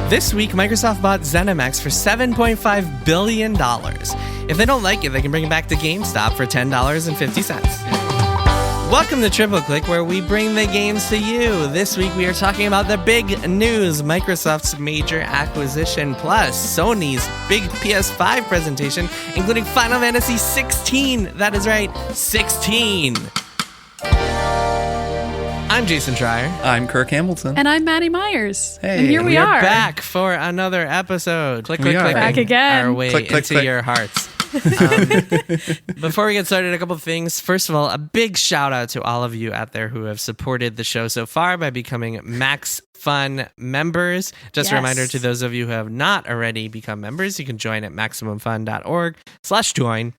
This week, Microsoft bought ZeniMax for $7.5 billion. If they don't like it, they can bring it back to GameStop for $10.50. Welcome to Triple Click, where we bring the games to you. This week, we are talking about the big news, Microsoft's major acquisition, plus Sony's big PS5 presentation, including Final Fantasy XVI. That is right, 16. I'm Jason Trier. I'm Kirk Hamilton. And I'm Maddy Myers. Hey. And here we are. Back for another episode. Click, click, are. click. Back again. Our way Click, click, into click. your hearts. Before we get started, a couple of things. First of all, a big shout out to all of you out there who have supported the show so far by becoming Max Fun members. Just a reminder to those of you who have not already become members, you can join at MaximumFun.org/join.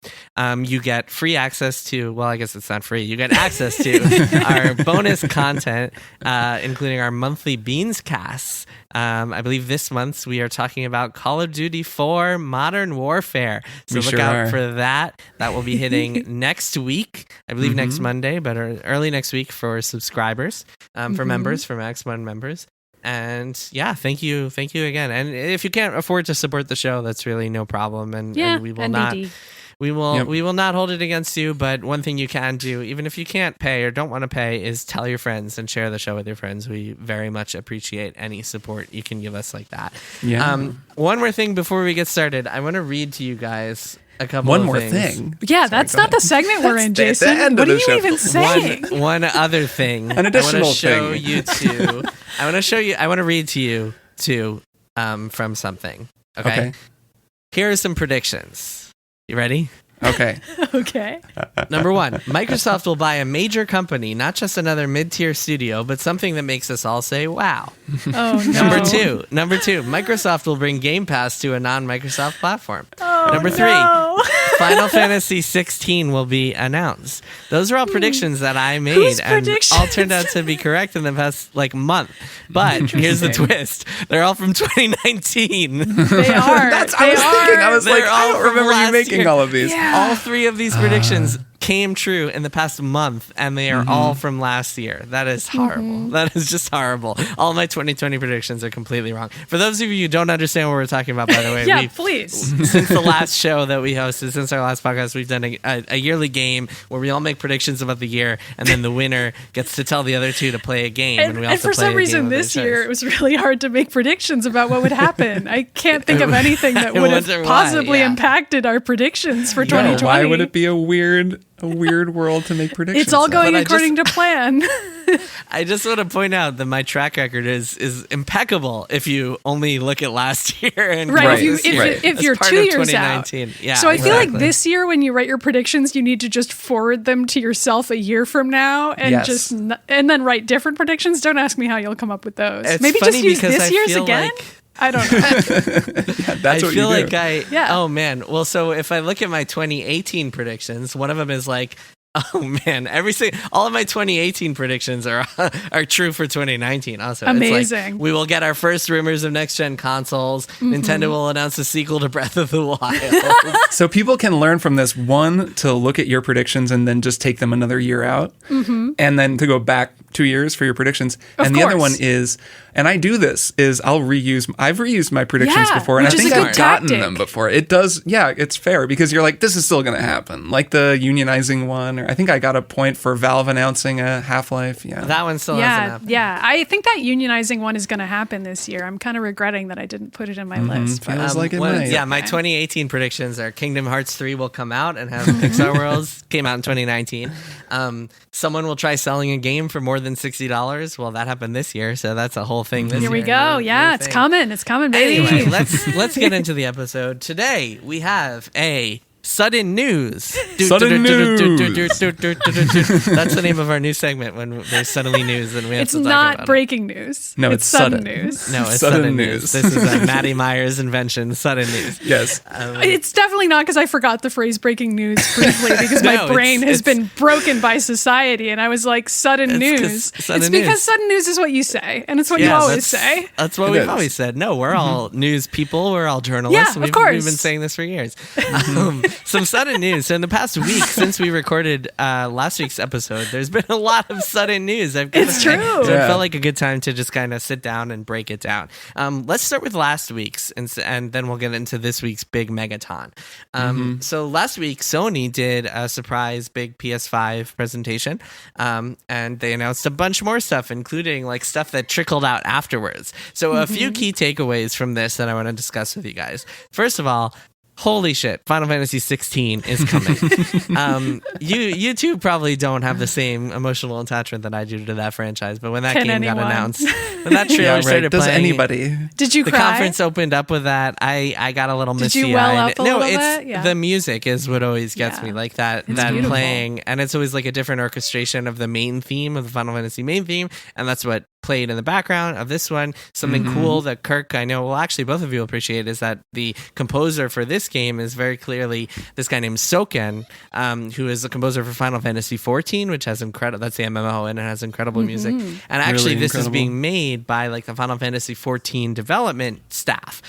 You get free access to, well, I guess it's not free. You get access to our bonus content, including our monthly Beans casts. I believe this month we are talking about Call of Duty 4 Modern Warfare. So look out for that. That will be hitting next week. I believe next Monday, but early next week for subscribers, for members, for Max Fun members. And yeah, thank you again. And if you can't afford to support the show, that's really no problem. And we will not. We will not hold it against you, but one thing you can do, even if you can't pay or don't want to pay, is tell your friends and share the show with your friends. We very much appreciate any support you can give us like that. Yeah. One more thing before we get started, I want to read to you guys a couple of things. One more thing? Yeah, that's not the segment we're in, Jason. What are you even saying? One other thing. An additional thing. I want to read to you too from something. Okay. Here are some predictions. You ready? Okay. Okay. Number one, Microsoft will buy a major company, not just another mid-tier studio, but something that makes us all say, wow. Oh, no. Number two, Microsoft will bring Game Pass to a non-Microsoft platform. Oh, Number three, Final Fantasy XVI will be announced. Those are all predictions that I made, and all turned out to be correct in the past month. But here's the twist: they're all from 2019. They are. I was like, I don't remember you making all of these. Yeah. All three of these predictions came true in the past month, and they are all from last year. That is horrible. That is just horrible. All my 2020 predictions are completely wrong. For those of you who don't understand what we're talking about, by the way, please. Since the last show that we hosted, since our last podcast, we've done a yearly game where we all make predictions about the year, and then the winner gets to tell the other two to play a game. And we also for some reason this year, it was really hard to make predictions about what would happen. I can't think of anything that would have possibly impacted our predictions for 2020. Why would it be a weird world to make predictions? It's all going according to plan. I just want to point out that my track record is impeccable if you only look at last year. And if you're 2 years out. Yeah, so I feel like this year when you write your predictions, you need to just forward them to yourself a year from now and and then write different predictions. Don't ask me how you'll come up with those. It's Maybe just use this year's again. I don't know. That's what you do. Oh man. Well, so if I look at my 2018 predictions, one of them is like, oh man, all of my 2018 predictions are true for 2019. Also, amazing. It's like, we will get our first rumors of next gen consoles. Nintendo will announce a sequel to Breath of the Wild. So people can learn from this: one, to look at your predictions and then just take them another year out, and then to go back 2 years for your predictions. Of and course. the other one is, and I do this, is I've reused my predictions before, and I think I've gotten them before. It does, it's fair, because you're like, this is still going to happen. Like the unionizing one, or I think I got a point for Valve announcing a Half-Life. Yeah, that one still hasn't happened. Yeah, I think that unionizing one is going to happen this year. I'm kind of regretting that I didn't put it in my list. Feels like it might. Yeah, my 2018 predictions are Kingdom Hearts 3 will come out and have Pixar Worlds. Came out in 2019. Someone will try selling a game for more than $60. Well, that happened this year, so that's a whole thing this year. Here we go. Yeah, it's coming. It's coming, baby. Anyway, let's get into the episode. Today, we have a Sudden News. Sudden News. That's the name of our new segment when there's suddenly news and we have to talk about it. It's not breaking news. No, it's sudden news. No, it's sudden news. This is a Maddy Myers invention, sudden news. Yes. It's definitely not because I forgot the phrase breaking news briefly because my brain has been broken by society and I was like, sudden news. It's because sudden news is what you say and it's what you always say. That's what we've always said. No, we're all news people. We're all journalists. Yeah, of course. We've been saying this for years. some sudden news. So in the past week, since we recorded last week's episode, there's been a lot of sudden news. It's true. So it felt like a good time to just kind of sit down and break it down. Let's start with last week's, and then we'll get into this week's big megaton. So last week, Sony did a surprise big PS5 presentation, and they announced a bunch more stuff, including like stuff that trickled out afterwards. So a few key takeaways from this that I want to discuss with you guys. First of all, holy shit, Final Fantasy XVI is coming. You two probably don't have the same emotional attachment that I do to that franchise, but when that game got announced, when that trailer started Does playing, anybody? Did you the cry? conference opened up with that. I got a little misty-eyed. Did you well up a little bit? The music is what always gets me, like that beautiful. playing, and it's always like a different orchestration of the main theme of the Final Fantasy main theme, and that's what played in the background of this one. Something cool that Kirk, I know, well, actually both of you appreciate, is that the composer for this game is very clearly this guy named Soken, who is the composer for Final Fantasy XIV, which has that's the MMO, and it has incredible music. And actually, Really this is incredible. being made by like the Final Fantasy XIV development staff.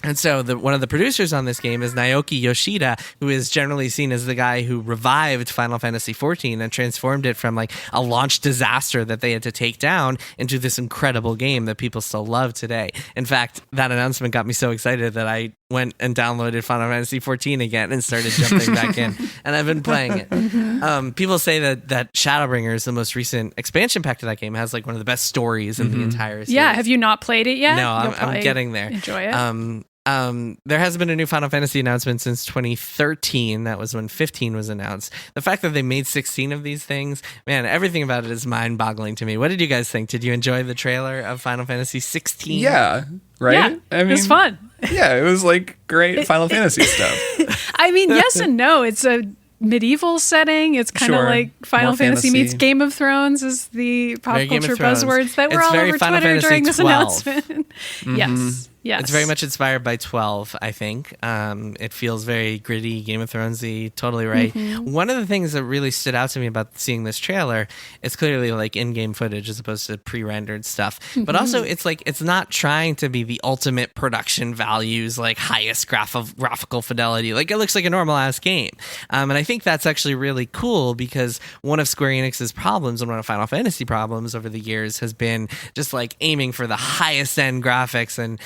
And so one of the producers on this game is Naoki Yoshida, who is generally seen as the guy who revived Final Fantasy XIV and transformed it from like a launch disaster that they had to take down into this incredible game that people still love today. In fact, that announcement got me so excited that I went and downloaded Final Fantasy XIV again and started jumping back in. And I've been playing it. People say that Shadowbringers, the most recent expansion pack to that game, has like one of the best stories in the entire series. Yeah, have you not played it yet? No, I'm getting there. Enjoy it. There hasn't been a new Final Fantasy announcement since 2013. That was when 15 was announced. The fact that they made 16 of these things, man, everything about it is mind-boggling to me. What did you guys think? Did you enjoy the trailer of Final Fantasy 16? Yeah, right? Yeah, it was fun. Yeah, it was like great Final Fantasy stuff. I mean, yes and no. It's a medieval setting. It's kind of like Final More Fantasy meets fantasy. Game of Thrones is the pop Very Game of culture Thrones. buzzwords that were It's all very over Final Twitter Fantasy during this 12. announcement. Yes. It's very much inspired by 12, I think. It feels very gritty, Game of Thronesy, totally right. One of the things that really stood out to me about seeing this trailer is clearly like in-game footage as opposed to pre-rendered stuff. But also it's like it's not trying to be the ultimate production values, like highest graphical fidelity. Like it looks like a normal ass game. And I think that's actually really cool because one of Square Enix's problems and one of Final Fantasy problems over the years has been just like aiming for the highest end graphics and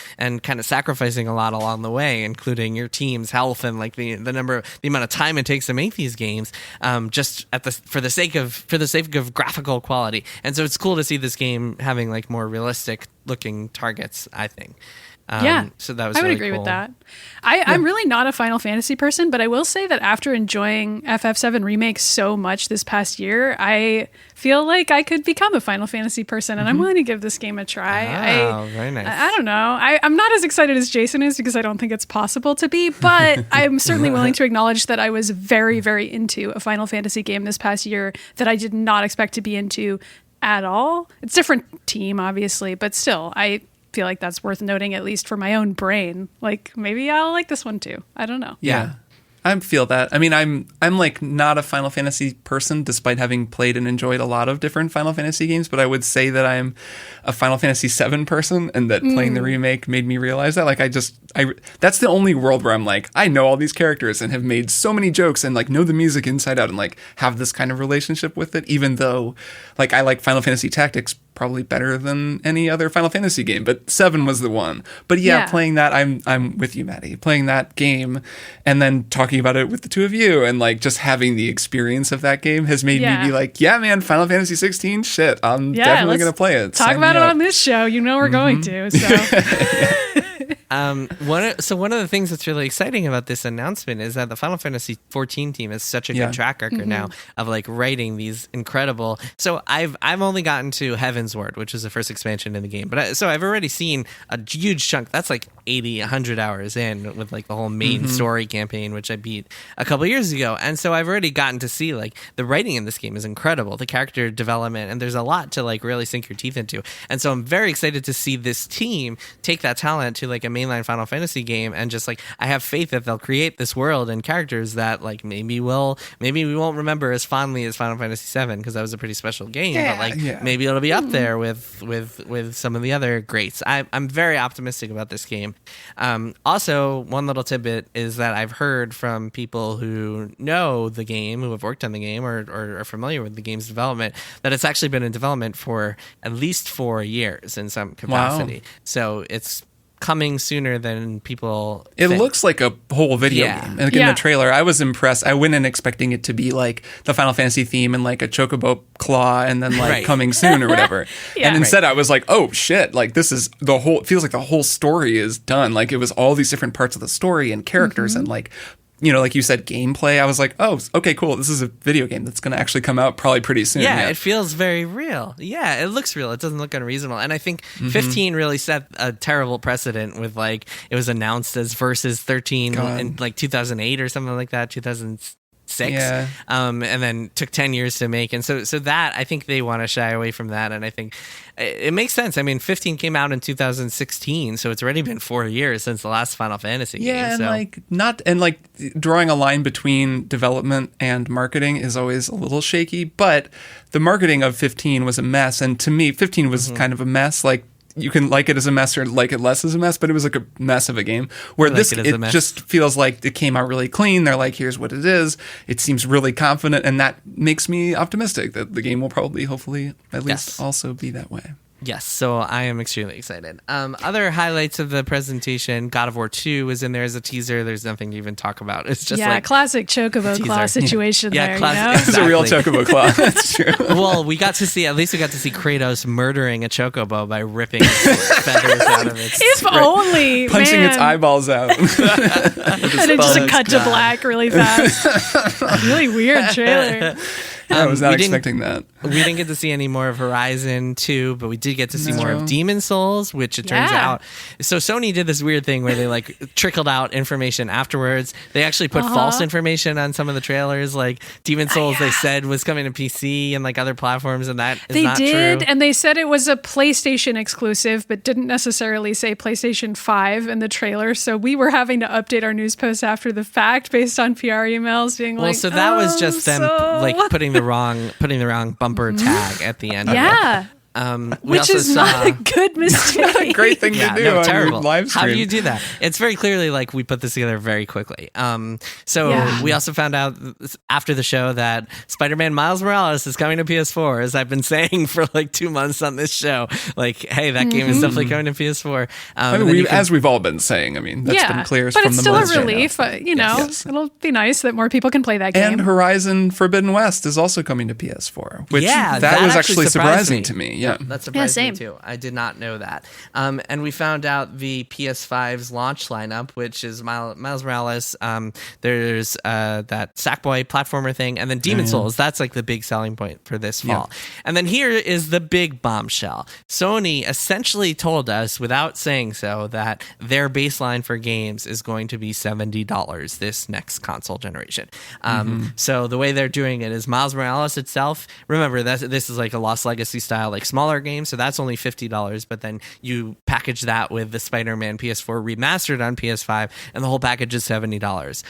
kind of sacrificing a lot along the way, including your team's health and like the amount of time it takes to make these games, just for the sake of graphical quality. And so it's cool to see this game having like more realistic looking targets, I think. So that was I would really agree cool. with that. I'm really not a Final Fantasy person, but I will say that after enjoying FF7 Remake so much this past year, I feel like I could become a Final Fantasy person, and I'm willing to give this game a try. Very nice. I don't know. I'm not as excited as Jason is because I don't think it's possible to be, but I'm certainly willing to acknowledge that I was very, very into a Final Fantasy game this past year that I did not expect to be into at all. It's a different team, obviously, but still, I feel like that's worth noting, at least for my own brain. Like maybe I'll like this one too. I don't know. Yeah. I feel that. I mean, I'm like not a Final Fantasy person, despite having played and enjoyed a lot of different Final Fantasy games. But I would say that I'm a Final Fantasy VII person, and that playing the remake made me realize that. Like, that's the only world where I'm like, I know all these characters and have made so many jokes and like know the music inside out and like have this kind of relationship with it. Even though, like, I like Final Fantasy Tactics probably better than any other Final Fantasy game, but 7 was the one. But yeah, playing that, I'm with you, Maddy. Playing that game and then talking about it with the two of you and like just having the experience of that game has made me be like, yeah, man, Final Fantasy 16, shit, I'm definitely gonna play it. Talk about it on this show. You know we're going to. So. One of the things that's really exciting about this announcement is that the Final Fantasy XIV team has such a good track record now of like writing these incredible. So I've only gotten to Heaven's Word, which is the first expansion in the game, but so I've already seen a huge chunk. That's like 100 hours in with like the whole main story campaign, which I beat a couple years ago, and so I've already gotten to see like the writing in this game is incredible, the character development, and there's a lot to like really sink your teeth into. And so I'm very excited to see this team take that talent to like a mainline Final Fantasy game, and just like I have faith that they'll create this world and characters that like maybe we won't remember as fondly as Final Fantasy VII, because that was a pretty special game. But like maybe it'll be up there with some of the other greats. I'm very optimistic about this game. Also, one little tidbit is that I've heard from people who know the game, who have worked on the game or are familiar with the game's development, that it's actually been in development for at least 4 years in some capacity. Wow. So it's coming sooner than people think. Looks like a whole video game. And in the trailer, I was impressed. I went in expecting it to be like the Final Fantasy theme and like a chocobo claw and then like coming soon or whatever. And instead I was like, oh shit, like this is it feels like the whole story is done. Like it was all these different parts of the story and characters and like, you know, like you said, gameplay. I was like, oh, okay, cool. This is a video game that's going to actually come out probably pretty soon. Yeah, it feels very real. Yeah, it looks real. It doesn't look unreasonable. And I think 15 really set a terrible precedent with like, it was announced as Versus 13 in like 2008 or something like that, 2006. And then took 10 years to make. And so that, I think they want to shy away from that. And I think it makes sense. I mean, 15 came out in 2016, so it's already been 4 years since the last Final Fantasy game. And drawing a line between development and marketing is always a little shaky, but the marketing of 15 was a mess. And to me, 15 was kind of a mess. Like, you can like it as a mess or like it less as a mess, but it was like a mess of a game. Where it just feels like it came out really clean. They're like, here's what it is. It seems really confident, and that makes me optimistic that the game will probably, hopefully, at least also be that way. Yes, so I am extremely excited. Other highlights of the presentation, God of War 2 was in there as a teaser. There's nothing to even talk about. It's just classic Chocobo Claw situation there. Classic, It's a real Chocobo Claw. That's true. Well, we got to see Kratos murdering a Chocobo by ripping feathers out of its If only, punching its eyeballs out. And it just cut to black really fast. Really weird trailer. I was not expecting that. We didn't get to see any more of Horizon 2, but we did get to see more of Demon Souls, which it turns out. So Sony did this weird thing where they like trickled out information afterwards. They actually put false information on some of the trailers, like Demon Souls they said was coming to PC and like other platforms, and that is not true. They did, and they said it was a PlayStation exclusive, but didn't necessarily say PlayStation 5 in the trailer. So we were having to update our news posts after the fact based on PR emails being so that was just them like putting the wrong bumper tag at the end of it. Which is not a good mistake. Not a great thing to do on terrible. your live stream. How do you do that? It's very clearly like we put this together very quickly. We also found out after the show that Spider-Man Miles Morales is coming to PS4, as I've been saying for like 2 months on this show. Like, hey, that game is definitely coming to PS4. As we've all been saying, I mean, that's been clear from the months. But it's still a relief. It'll be nice that more people can play that game. And Horizon Forbidden West is also coming to PS4, which that was actually surprising to me. Yeah, that surprised me too. I did not know that. And we found out the PS5's launch lineup, which is Miles Morales. There's that Sackboy platformer thing, and then Demon Souls. That's like the big selling point for this fall. And then here is the big bombshell. Sony essentially told us, without saying so, that their baseline for games is going to be $70 this next console generation. So the way they're doing it is Miles Morales itself. Remember, this is like a Lost Legacy style, like smaller game, so that's only $50, but then you package that with the Spider-Man PS4 remastered on PS5, and the whole package is $70.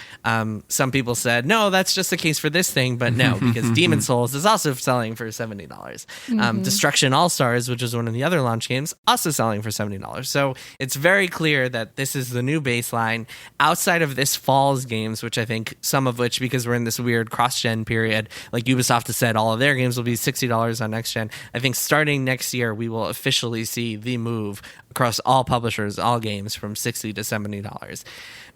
Some people said, no, that's just the case for this thing, but no, because Demon Souls is also selling for $70. Destruction All-Stars, which is one of the other launch games, also selling for $70. So it's very clear that this is the new baseline outside of this fall's games, which I think some of which, because we're in this weird cross-gen period, like Ubisoft has said all of their games will be $60 on next gen. I think starting next year, we will officially see the move across all publishers, all games, from $60 to $70.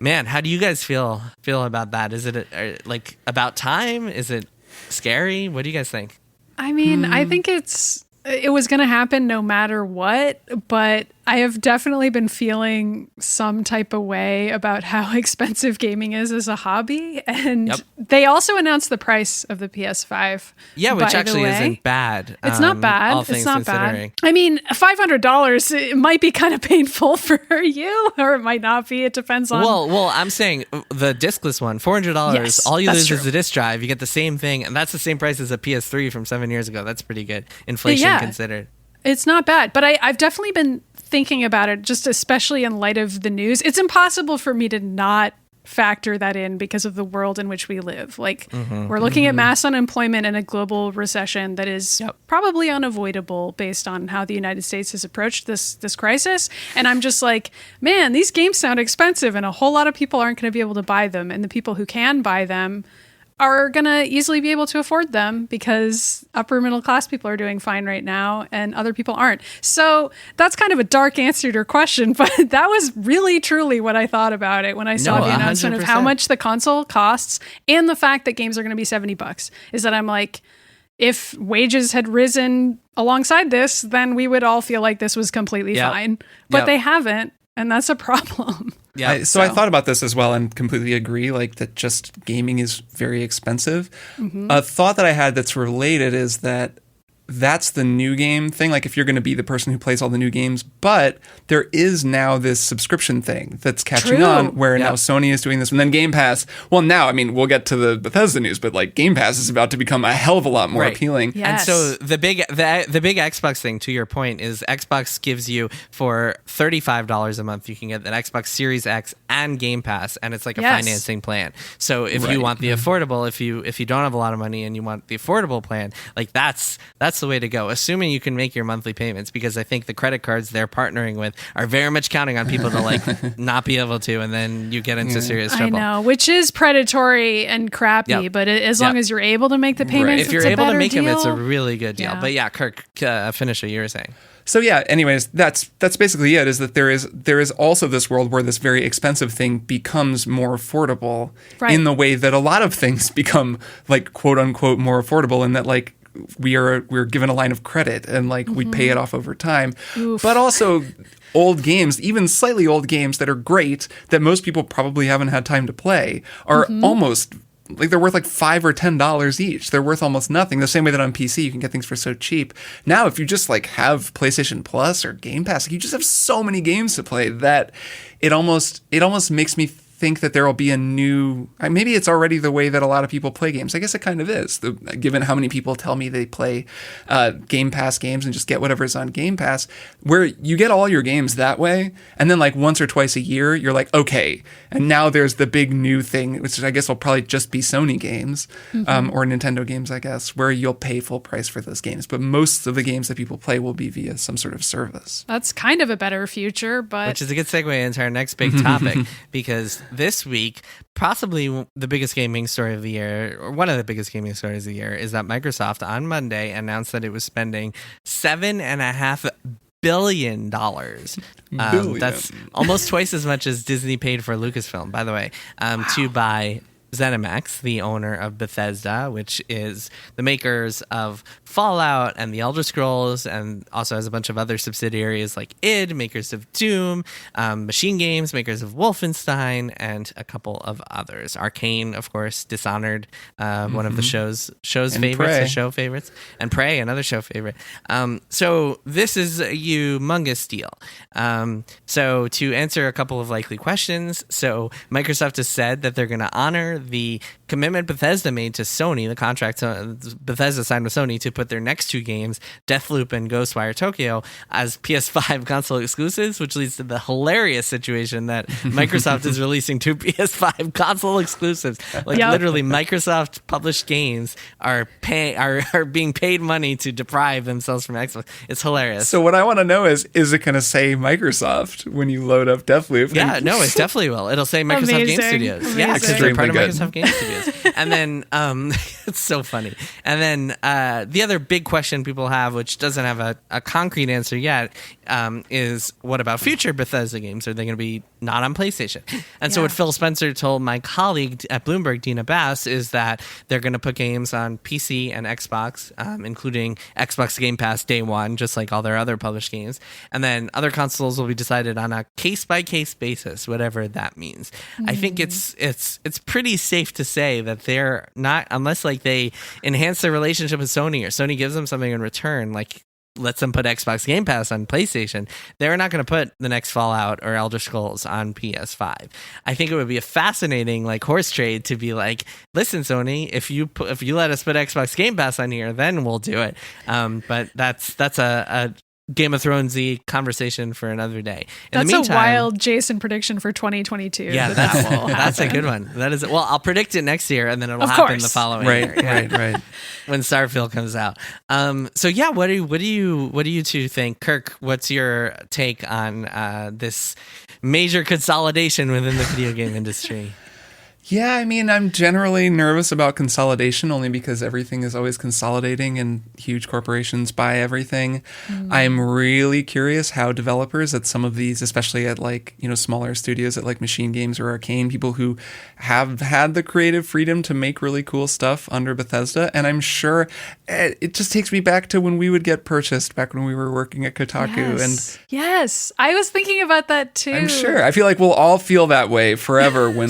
Man, how do you guys feel about that? Is it like about time? Is it scary? What do you guys think? I mean, I think it was going to happen no matter what, but I have definitely been feeling some type of way about how expensive gaming is as a hobby. And they also announced the price of the PS5. Yeah, which actually isn't bad. It's not bad. All things considering. I mean, $500, it might be kind of painful for you, or it might not be. It depends on... Well, I'm saying the discless one, $400, yes, all you lose is the disc drive. You get the same thing, and that's the same price as a PS3 from 7 years ago. That's pretty good, inflation considered. It's not bad, but I've definitely been thinking about it, just especially in light of the news, it's impossible for me to not factor that in because of the world in which we live. Like, we're looking at mass unemployment and a global recession that is probably unavoidable based on how the United States has approached this crisis. And I'm just like, man, these games sound expensive, and a whole lot of people aren't going to be able to buy them. And the people who can buy them are going to easily be able to afford them because upper middle class people are doing fine right now and other people aren't. So that's kind of a dark answer to your question, but that was really truly what I thought about it when I saw the announcement 100%. Of how much the console costs and the fact that games are going to be $70, is that I'm like, if wages had risen alongside this, then we would all feel like this was completely fine, but they haven't. And that's a problem. Yeah. So I thought about this as well and completely agree, like that just gaming is very expensive. A thought that I had that's related is that that's the new game thing. Like if you're going to be the person who plays all the new games, but there is now this subscription thing that's catching on where now Sony is doing this, and then Game Pass. Well, now, I mean, we'll get to the Bethesda news, but like Game Pass is about to become a hell of a lot more appealing. Yes. And so the big Xbox thing, to your point, is Xbox gives you for $35 a month, you can get an Xbox Series X and Game Pass, and it's like a financing plan. So if you want the affordable, if you don't have a lot of money and you want the affordable plan, like that's the way to go, assuming you can make your monthly payments, because I think the credit cards they're partnering with are very much counting on people to like not be able to, and then you get into serious trouble. I know, which is predatory and crappy, but as long as you're able to make the payments, if you're able to make them, it's a really good deal. Yeah. But yeah, Kirk, finish what you were saying. So yeah, anyways, that's basically it, is that there is also this world where this very expensive thing becomes more affordable in the way that a lot of things become like quote unquote more affordable, and that like we're given a line of credit and like we pay it off over time. But also old games, even slightly old games that are great that most people probably haven't had time to play, are almost like they're worth like $5 or $10 each. They're worth almost nothing. The same way that on PC you can get things for so cheap. Now, if you just like have PlayStation Plus or Game Pass, like, you just have so many games to play that it almost makes me think that there will be a new, maybe it's already the way that a lot of people play games. I guess it kind of is, given how many people tell me they play Game Pass games and just get whatever's on Game Pass, where you get all your games that way, and then like once or twice a year you're like, okay, and now there's the big new thing, which I guess will probably just be Sony games or Nintendo games, I guess, where you'll pay full price for those games, but most of the games that people play will be via some sort of service. That's kind of a better future, but which is a good segue into our next big topic, because this week, possibly the biggest gaming story of the year, or one of the biggest gaming stories of the year, is that Microsoft on Monday announced that it was spending $7.5 billion. That's almost twice as much as Disney paid for Lucasfilm, by the way, to buy ZeniMax, the owner of Bethesda, which is the makers of Fallout and the Elder Scrolls, and also has a bunch of other subsidiaries like id, makers of Doom, Machine Games, makers of Wolfenstein, and a couple of others. Arcane, of course, Dishonored, one of the show's favorites, the show favorites, and Prey, another show favorite. So this is a humongous deal. So to answer a couple of likely questions, so Microsoft has said that they're going to honor the commitment Bethesda made to Sony, the contract Bethesda signed with Sony to put their next two games, Deathloop and Ghostwire Tokyo, as PS5 console exclusives, which leads to the hilarious situation that Microsoft is releasing two PS5 console exclusives. Like literally, Microsoft published games are being paid money to deprive themselves from Xbox. It's hilarious. So what I want to know is it going to say Microsoft when you load up Deathloop? Yeah, no, it definitely will. It'll say Microsoft Game Studios. Amazing. Yeah, because they're part of Good. Microsoft Game Studios. And then it's so funny. And then the other big question people have, which doesn't have a concrete answer yet, is what about future Bethesda games? Are they going to be not on PlayStation? And so what Phil Spencer told my colleague at Bloomberg, Dina Bass, is that they're going to put games on PC and Xbox, including Xbox Game Pass day one, just like all their other published games. And then other consoles will be decided on a case-by-case basis, whatever that means. I think it's pretty safe to say that they're not, unless like they enhance their relationship with Sony or Sony gives them something in return, like lets them put Xbox Game Pass on PlayStation, they're not going to put the next Fallout or Elder Scrolls on PS5. I think it would be a fascinating like horse trade to be like, listen, Sony, if you let us put Xbox Game Pass on here, then we'll do it. But that's a Game of Thrones-y conversation for another day. That's a wild Jason prediction for 2022. Yeah, that's a good one. That is. Well, I'll predict it next year, and then it'll happen the following year. Right. When Starfield comes out. So yeah, what do you two think, Kirk? What's your take on this major consolidation within the video game industry? Yeah, I mean, I'm generally nervous about consolidation only because everything is always consolidating and huge corporations buy everything. I'm really curious how developers at some of these, especially at like, smaller studios at like Machine Games or Arcane, people who have had the creative freedom to make really cool stuff under Bethesda. And I'm sure it just takes me back to when we would get purchased back when we were working at Kotaku. Yes, I was thinking about that too. I'm sure. I feel like we'll all feel that way forever when...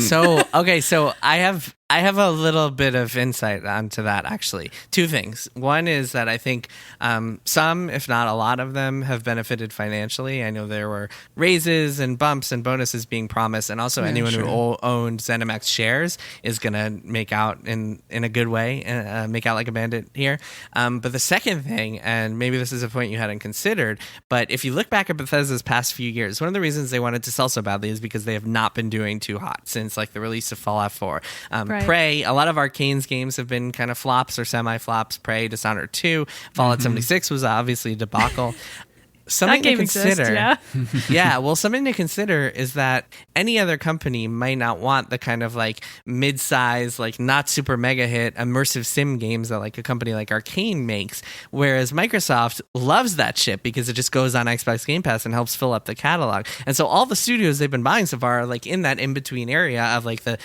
So I have a little bit of insight onto that, actually. Two things. One is that I think some, if not a lot of them, have benefited financially. I know there were raises and bumps and bonuses being promised, and also anyone who owned ZeniMax shares is going to make out in a good way, make out like a bandit here. But the second thing, and maybe this is a point you hadn't considered, but if you look back at Bethesda's past few years, one of the reasons they wanted to sell so badly is because they have not been doing too hot since like the release of Fallout 4. Prey, a lot of Arcane's games have been kind of flops or semi-flops. Prey, Dishonored 2, Fallout 76 was obviously a debacle. Something to consider. Something to consider is that any other company might not want the kind of like mid-size, like not super mega hit immersive sim games that like a company like Arcane makes, whereas Microsoft loves that shit because it just goes on Xbox Game Pass and helps fill up the catalog. And so all the studios they've been buying so far are like in that in-between area of like the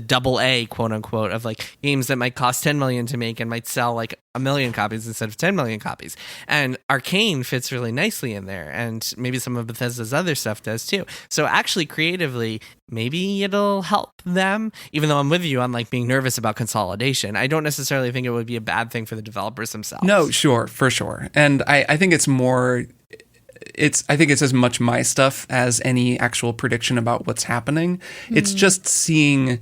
double A, quote unquote, of like games that might cost 10 million to make and might sell like 1 million copies instead of 10 million copies. And Arcane fits really nicely in there, and maybe some of Bethesda's other stuff does too. So actually creatively, maybe it'll help them, even though I'm with you on like being nervous about consolidation. I don't necessarily think it would be a bad thing for the developers themselves. No, sure, for sure. And I think it's more... I think it's as much my stuff as any actual prediction about what's happening. It's just seeing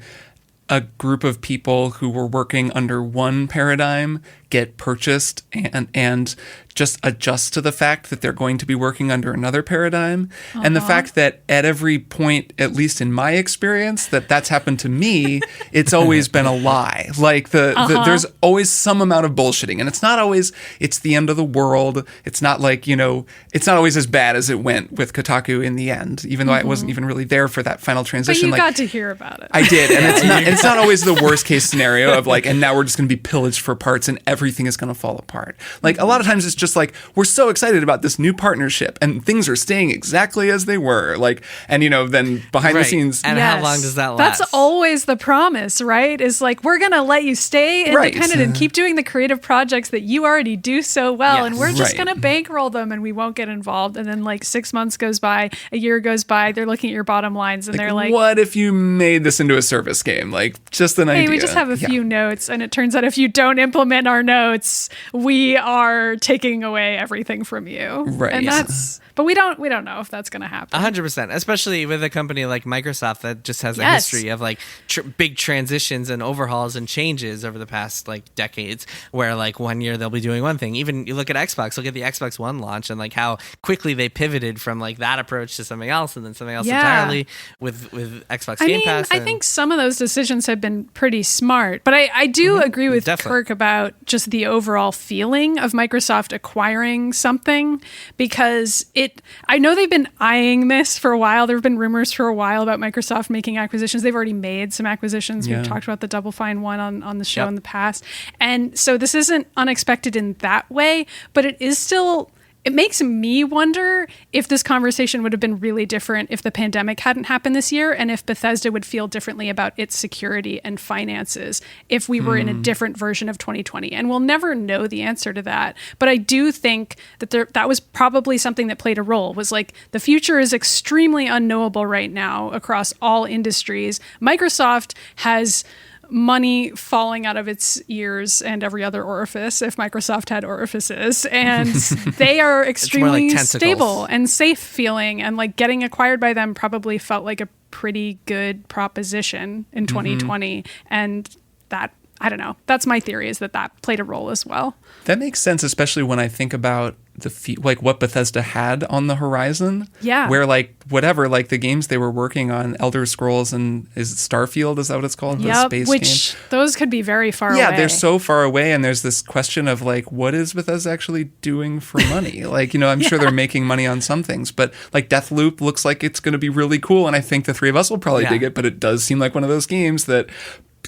a group of people who were working under one paradigm get purchased and just adjust to the fact that they're going to be working under another paradigm. And the fact that at every point, at least in my experience, that's happened to me, it's always been a lie. Like there's always some amount of bullshitting, and it's not always, it's the end of the world. It's not like, it's not always as bad as it went with Kotaku in the end, even though I wasn't even really there for that final transition. But you got to hear about it. I did. And it's not always the worst case scenario of like, and now we're just going to be pillaged for parts and everything is going to fall apart. Like a lot of times it's just like, we're so excited about this new partnership and things are staying exactly as they were. Like, and then behind the scenes. And how long does that last? That's always the promise, right? Is like, we're going to let you stay independent and keep doing the creative projects that you already do so well. And we're just going to bankroll them and we won't get involved. And then like 6 months goes by, a year goes by, they're looking at your bottom lines and they're like, what if you made this into a service game? Like just an idea. Hey, we just have a few notes. And it turns out if you don't implement our notes, we are taking away everything from you. Right. And but we don't know if that's going to happen. 100%, especially with a company like Microsoft that just has a history of like big transitions and overhauls and changes over the past like decades, where like 1 year they'll be doing one thing. Even you look at Xbox, look at the Xbox One launch and like how quickly they pivoted from like that approach to something else and then something else entirely with Xbox Game Pass. I think some of those decisions have been pretty smart, but I do agree with Kirk about just the overall feeling of Microsoft acquiring something, because I know they've been eyeing this for a while. There have been rumors for a while about Microsoft making acquisitions. They've already made some acquisitions. We've talked about the Double Fine one on the show in the past. And so this isn't unexpected in that way, but it is still... It makes me wonder if this conversation would have been really different if the pandemic hadn't happened this year, and if Bethesda would feel differently about its security and finances if we were in a different version of 2020. And we'll never know the answer to that. But I do think that that was probably something that played a role, was like the future is extremely unknowable right now across all industries. Microsoft has money falling out of its ears and every other orifice, if Microsoft had orifices, and they are extremely stable and safe feeling, and like getting acquired by them probably felt like a pretty good proposition in 2020. And that, I don't know, that's my theory, is that played a role as well. That makes sense, especially when I think about like what Bethesda had on the horizon. Yeah. Where like whatever, like the games they were working on, Elder Scrolls and is it Starfield? Is that what it's called? The space which game. Those could be very far away. Yeah, they're so far away, and there's this question of like, what is Bethesda actually doing for money? Like, I'm sure they're making money on some things, but like Deathloop looks like it's going to be really cool, and I think the three of us will probably dig it, but it does seem like one of those games that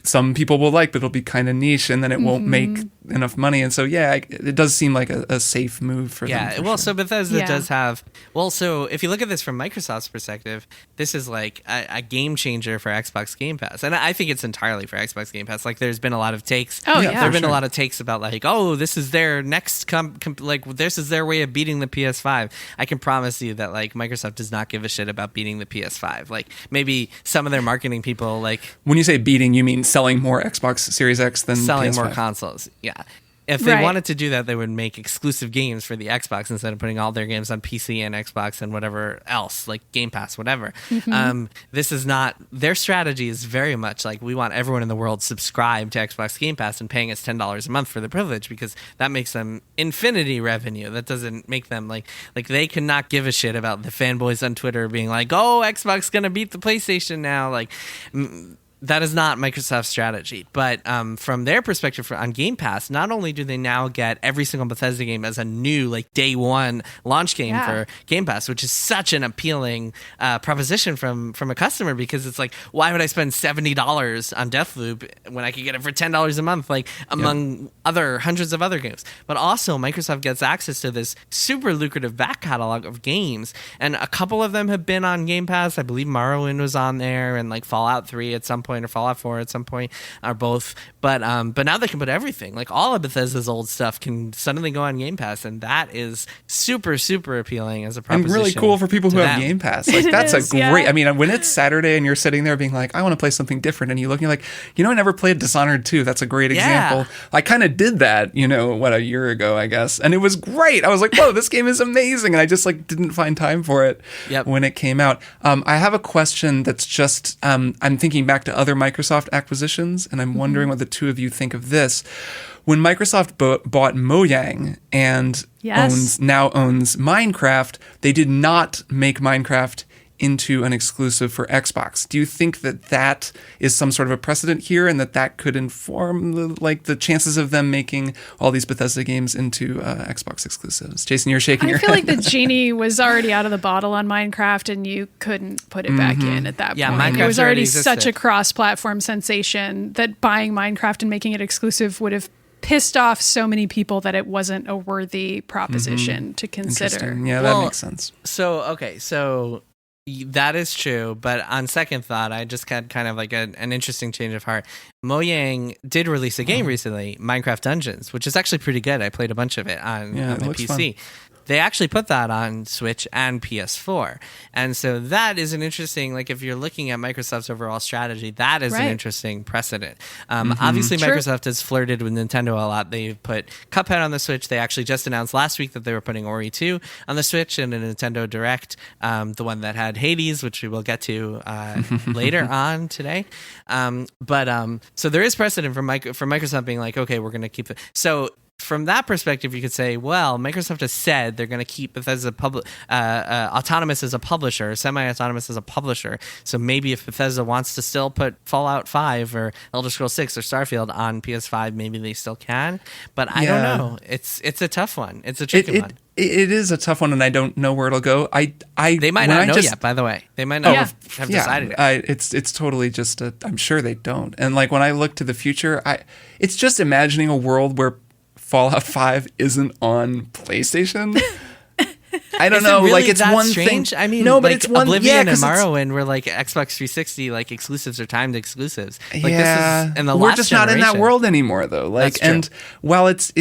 some people will like, but it'll be kind of niche, and then it won't make enough money. And so, it does seem like a safe move for them. Yeah, so Bethesda does have... Well, so if you look at this from Microsoft's perspective, this is like a game changer for Xbox Game Pass. And I think it's entirely for Xbox Game Pass. Like, there's been a lot of takes. Oh, yeah. There have been a lot of takes about like, this is their next... this is their way of beating the PS5. I can promise you that like Microsoft does not give a shit about beating the PS5. Like, maybe some of their marketing people like... When you say beating, you mean selling more Xbox Series X than selling PS5. more consoles. Yeah. If they wanted to do that, they would make exclusive games for the Xbox instead of putting all their games on PC and Xbox and whatever else, like Game Pass, whatever. This is not... Their strategy is very much like, we want everyone in the world subscribed to Xbox Game Pass and paying us $10 a month for the privilege, because that makes them infinity revenue. That doesn't make them like they cannot give a shit about the fanboys on Twitter being like, Xbox gonna beat the PlayStation now. Like... That is not Microsoft's strategy. But from their perspective on Game Pass, not only do they now get every single Bethesda game as a new, like, day one launch game for Game Pass, which is such an appealing proposition from a customer, because it's like, why would I spend $70 on Deathloop when I could get it for $10 a month, like, among hundreds of other games? But also, Microsoft gets access to this super lucrative back catalog of games, and a couple of them have been on Game Pass. I believe Morrowind was on there, and, like, Fallout 3 at some point, or Fallout 4 at some point, or both. But now they can put everything, like all of Bethesda's old stuff can suddenly go on Game Pass, and that is super, super appealing as a proposition. And really cool for people who have Game Pass. Like, that's a great... I mean, when it's Saturday and you're sitting there being like, I want to play something different, and you look and you're like, I never played Dishonored 2. That's a great example. I kind of did that, a year ago, I guess. And it was great. I was like, whoa, this game is amazing. And I just like didn't find time for it when it came out. I have a question that's just, I'm thinking back to other Microsoft acquisitions, and I'm wondering what the two of you think of this. When Microsoft bought Mojang and now owns Minecraft, they did not make Minecraft into an exclusive for Xbox. Do you think that is some sort of a precedent here, and that could inform the chances of them making all these Bethesda games into Xbox exclusives? Jason, you're shaking your head. I feel like the genie was already out of the bottle on Minecraft, and you couldn't put it back in at that point. Minecraft it was already existed. Such a cross-platform sensation that buying Minecraft and making it exclusive would have pissed off so many people that it wasn't a worthy proposition to consider. Yeah, that makes sense. So that is true, but on second thought, I just had kind of like an interesting change of heart. Mojang did release a game recently, Minecraft Dungeons, which is actually pretty good. I played a bunch of it on the PC. Fun. They actually put that on Switch and PS4. And so that is an interesting, like if you're looking at Microsoft's overall strategy, that is an interesting precedent. Obviously, Microsoft has flirted with Nintendo a lot. They've put Cuphead on the Switch. They actually just announced last week that they were putting Ori 2 on the Switch in a Nintendo Direct, the one that had Hades, which we will get to later on today. So there is precedent for Microsoft being like, okay, we're going to keep it. So from that perspective, you could say, well, Microsoft has said they're going to keep Bethesda autonomous as a publisher, semi-autonomous as a publisher. So maybe if Bethesda wants to still put Fallout 5 or Elder Scrolls 6 or Starfield on PS5, maybe they still can. But I don't know. It's a tough one. It's a tricky one. It is a tough one, and I don't know where it'll go. They might not know yet, by the way. They might not have decided it. It's totally just I'm sure they don't. And like when I look to the future, it's just imagining a world where Fallout 5 isn't on PlayStation. I don't know. Really like it's one strange? thing. I mean, no, but like it's one. Oblivion and Morrowind were like Xbox 360 like exclusives or timed exclusives. Like, this is in the we're last just generation. not in that world anymore, though. Like, and while it's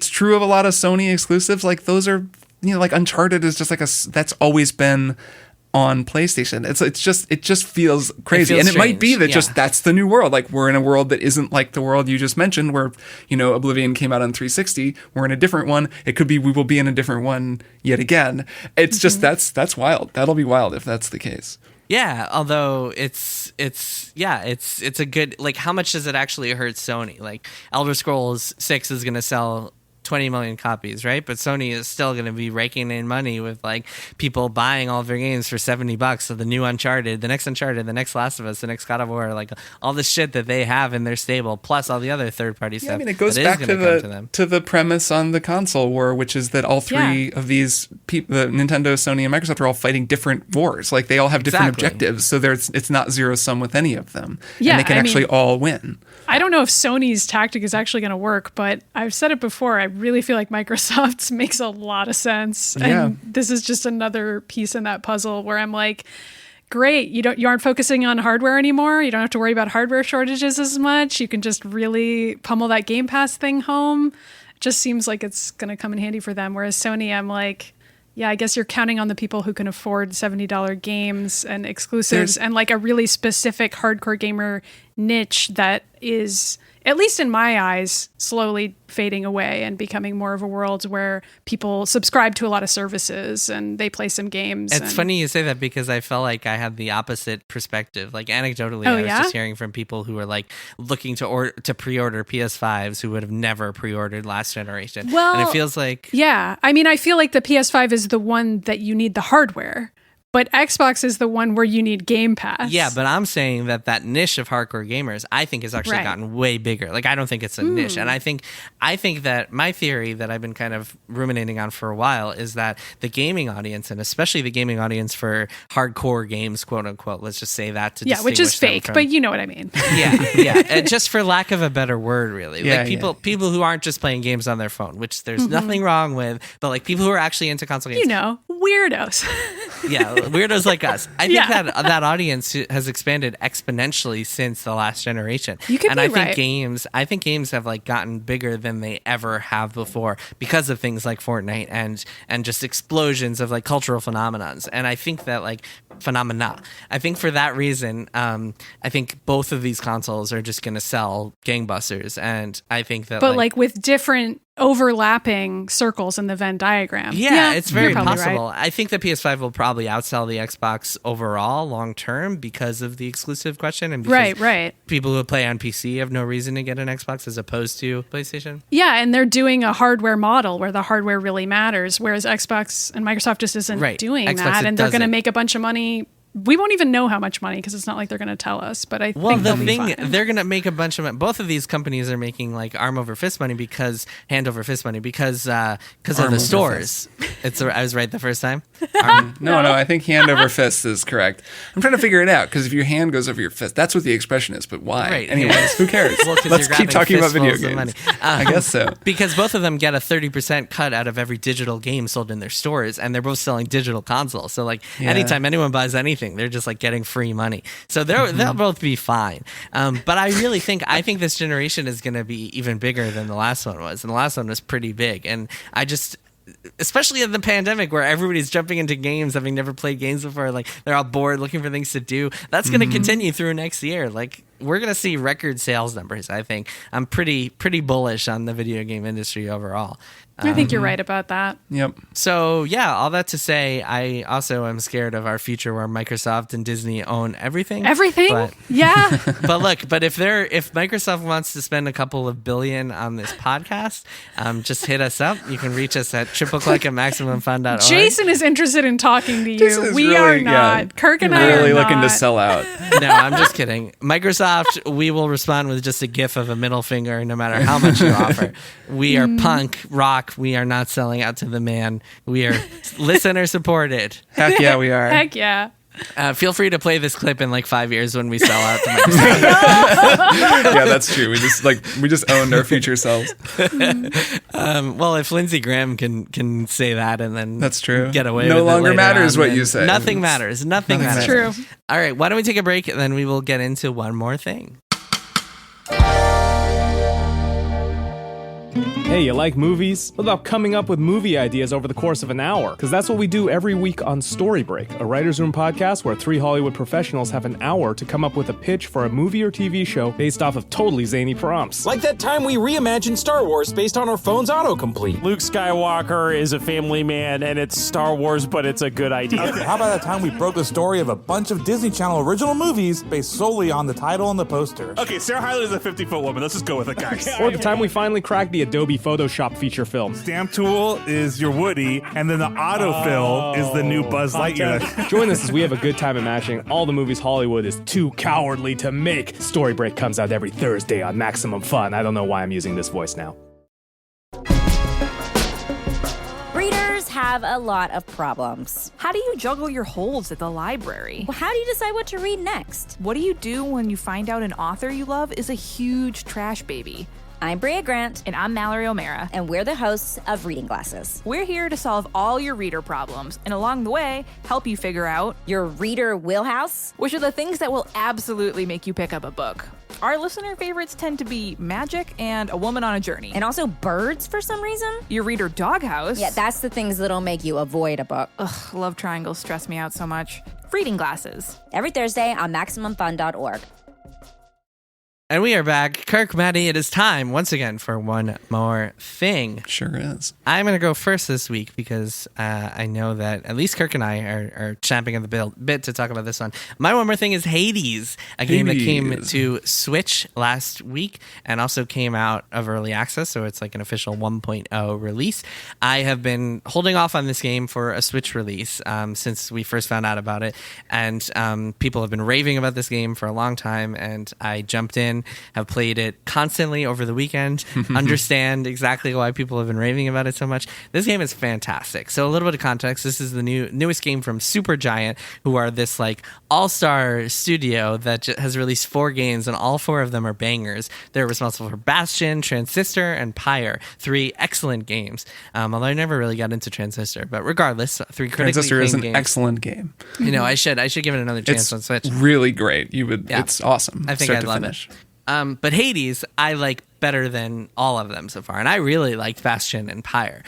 true of a lot of Sony exclusives, like those are like Uncharted is just like that's always been on PlayStation. It just feels crazy. And it might be that that's the new world. Like we're in a world that isn't like the world you just mentioned where, Oblivion came out on 360. We're in a different one. It could be we will be in a different one yet again. It's just that's wild. That'll be wild if that's the case. Yeah, although it's a good, like how much does it actually hurt Sony? Like Elder Scrolls 6 is going to sell 20 million copies, right? But Sony is still going to be raking in money with like people buying all of their games for $70. So the new Uncharted, the next Last of Us, the next God of War, like all the shit that they have in their stable, plus all the other third-party stuff. I mean, it goes back to the premise on the console war, which is that all three of these people, the Nintendo, Sony, and Microsoft, are all fighting different wars. Like they all have different objectives, so it's not zero sum with any of them, and they can actually all win. I don't know if Sony's tactic is actually going to work, but I've said it before. I really feel like Microsoft's makes a lot of sense, and this is just another piece in that puzzle where I'm like, great, you aren't focusing on hardware anymore. You don't have to worry about hardware shortages as much. You can just really pummel that Game Pass thing home. It just seems like it's going to come in handy for them. Whereas Sony, I'm like, yeah, I guess you're counting on the people who can afford $70 games and exclusives and like a really specific hardcore gamer niche that is, at least in my eyes, slowly fading away and becoming more of a world where people subscribe to a lot of services and they play some games. It's funny you say that because I felt like I had the opposite perspective. Like anecdotally, I was just hearing from people who were like looking to pre-order PS5s who would have never pre-ordered last generation. Well, and it feels like... Yeah. I mean, I feel like the PS5 is the one that you need the hardware. But Xbox is the one where you need Game Pass. Yeah, but I'm saying that niche of hardcore gamers, I think, has actually gotten way bigger. Like, I don't think it's a niche. And I think that my theory that I've been kind of ruminating on for a while is that the gaming audience, and especially the gaming audience for hardcore games, quote unquote, let's just say that to distinguish which is fake, from, but you know what I mean. Yeah. Just for lack of a better word, really. Like people who aren't just playing games on their phone, which there's nothing wrong with, but like people who are actually into console games. You know, weirdos. Yeah. Weirdos like us. I think that audience has expanded exponentially since the last generation. I think games have like gotten bigger than they ever have before because of things like Fortnite and just explosions of like cultural phenomenons. And I think that like I think for that reason, I think both of these consoles are just going to sell gangbusters. And I think that, but like with different overlapping circles in the Venn diagram. Yeah, it's very possible. Right. I think the PS5 will probably outsell the Xbox overall long term because of the exclusive question, and because people who play on PC have no reason to get an Xbox as opposed to PlayStation. Yeah, and they're doing a hardware model where the hardware really matters, whereas Xbox and Microsoft just isn't doing that, and they're going to make a bunch of money. We won't even know how much money because it's not like they're going to tell us. But I think they're going to make a bunch of money. Both of these companies are making like hand over fist money because of the stores. I was right the first time. No, I think hand over fist is correct. I'm trying to figure it out because if your hand goes over your fist, that's what the expression is. But why? Right. Anyways, who cares? Well, let's keep talking about video games. I guess so. Because both of them get a 30% cut out of every digital game sold in their stores, and they're both selling digital consoles. So like anytime anyone buys anything, they're just like getting free money. So they'll both be fine. But I think this generation is going to be even bigger than the last one was. And the last one was pretty big. And especially in the pandemic where everybody's jumping into games, having never played games before, like they're all bored looking for things to do. That's going to continue through next year. Like we're going to see record sales numbers, I think. I'm pretty bullish on the video game industry overall. I think you're right about that. Yep. So yeah, all that to say, I also am scared of our future where Microsoft and Disney own everything. Everything? Yeah. But if Microsoft wants to spend a couple of billion on this podcast, just hit us up. You can reach us at tripleclick@maximumfun.org. Jason is interested in talking to you. We are not. Yeah. Kirk and I are really not. Looking to sell out. No, I'm just kidding. Microsoft, we will respond with just a gif of a middle finger no matter how much you offer. We are punk, rock. We are not selling out to the man. We are listener supported. Heck yeah, we are. Heck yeah. Feel free to play this clip in like 5 years when we sell out to Microsoft. Yeah, that's true. We just owned our future selves. Well, if Lindsey Graham can say that and then that's true. Get away no with it longer later matters on, what you say. Nothing matters. Nothing matters. True. All right, why don't we take a break and then we will get into one more thing. Hey, you like movies? What about coming up with movie ideas over the course of an hour? Because that's what we do every week on Story Break, a writer's room podcast where 3 Hollywood professionals have an hour to come up with a pitch for a movie or TV show based off of totally zany prompts. Like that time we reimagined Star Wars based on our phone's autocomplete. Luke Skywalker is a family man and it's Star Wars, but it's a good idea. Okay, how about that time we broke the story of a bunch of Disney Channel original movies based solely on the title and the poster? Okay, Sarah Hyland is a 50-foot woman. Let's just go with it, guys. Or the time we finally cracked the the Adobe Photoshop feature film. Stamp tool is your Woody, and then the autofill is the new Buzz Lightyear. Join us as we have a good time imagining all the movies Hollywood is too cowardly to make. Story Break comes out every Thursday on Maximum Fun. I don't know why I'm using this voice now. Readers have a lot of problems. How do you juggle your holds at the library? Well, how do you decide what to read next? What do you do when you find out an author you love is a huge trash baby? I'm Brea Grant. And I'm Mallory O'Mara. And we're the hosts of Reading Glasses. We're here to solve all your reader problems, and along the way, help you figure out your reader wheelhouse, which are the things that will absolutely make you pick up a book. Our listener favorites tend to be magic and a woman on a journey. And also birds for some reason. Your reader doghouse. Yeah, that's the things that'll make you avoid a book. Ugh, love triangles stress me out so much. Reading Glasses. Every Thursday on MaximumFun.org. And we are back. Kirk, Maddy, it is time once again for one more thing. Sure is. I'm going to go first this week because I know that at least Kirk and I are champing at the bit to talk about this one. My one more thing is Hades, a game that came to Switch last week and also came out of early access, so it's like an official 1.0 release. I have been holding off on this game for a Switch release since we first found out about it, and people have been raving about this game for a long time, and I jumped in, have played it constantly over the weekend, understand exactly why people have been raving about it so much. This game is fantastic. So a little bit of context, this is the newest game from Supergiant, who are this like all-star studio that has released 4 games, and all 4 of them are bangers. They're responsible for Bastion, Transistor, and Pyre, 3 excellent games. Although I never really got into Transistor, but regardless, 3 critically Transistor is an games. Excellent game. You know, I should give it another chance on Switch. Really great. It's awesome. I think I'd love it. But Hades, I like better than all of them so far, and I really liked Bastion and Pyre.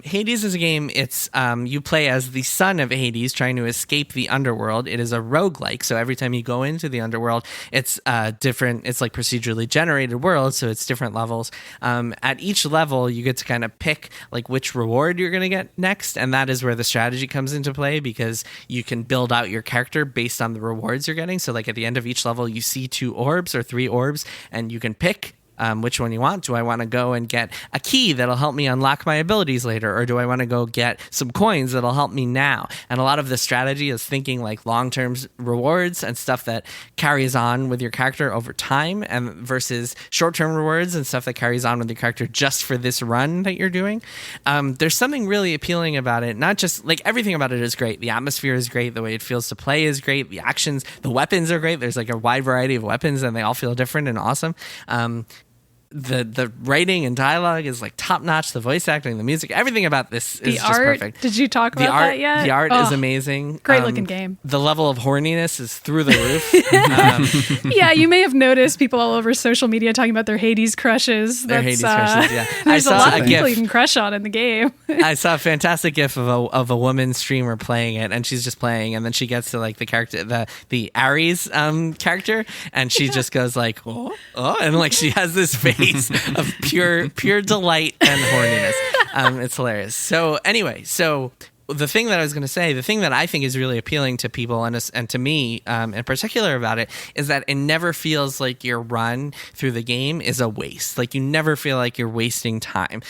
Hades is a game, it's you play as the son of Hades trying to escape the underworld. It is a roguelike, so every time you go into the underworld, it's different, it's like procedurally generated world, so it's different levels. At each level, you get to kind of pick like which reward you're going to get next, and that is where the strategy comes into play, because you can build out your character based on the rewards you're getting. So like at the end of each level, you see 2 orbs or 3 orbs, and you can pick which one you want. Do I want to go and get a key that'll help me unlock my abilities later, or do I want to go get some coins that'll help me now? And a lot of the strategy is thinking like long-term rewards and stuff that carries on with your character over time, and versus short-term rewards and stuff that carries on with your character just for this run that you're doing. There's something really appealing about it. Not just like everything about it is great. The atmosphere is great. The way it feels to play is great. The actions, the weapons are great. There's like a wide variety of weapons, and they all feel different and awesome. The writing and dialogue is like top notch. The voice acting, the music, everything about this is just perfect. Did you talk about that yet? The art is amazing. Great looking game. The level of horniness is through the roof. Yeah, you may have noticed people all over social media talking about their Hades crushes. Their Hades crushes, yeah. There's a lot of people you can crush on in the game. I saw a fantastic gif of a woman streamer playing it, and she's just playing, and then she gets to like the character, the Ares character, and she just goes like, oh, and like she has this face of pure delight and horniness. It's hilarious. So anyway, the thing that I was going to say, the thing that I think is really appealing to people and to me in particular about it, is that it never feels like your run through the game is a waste. Like you never feel like you're wasting time.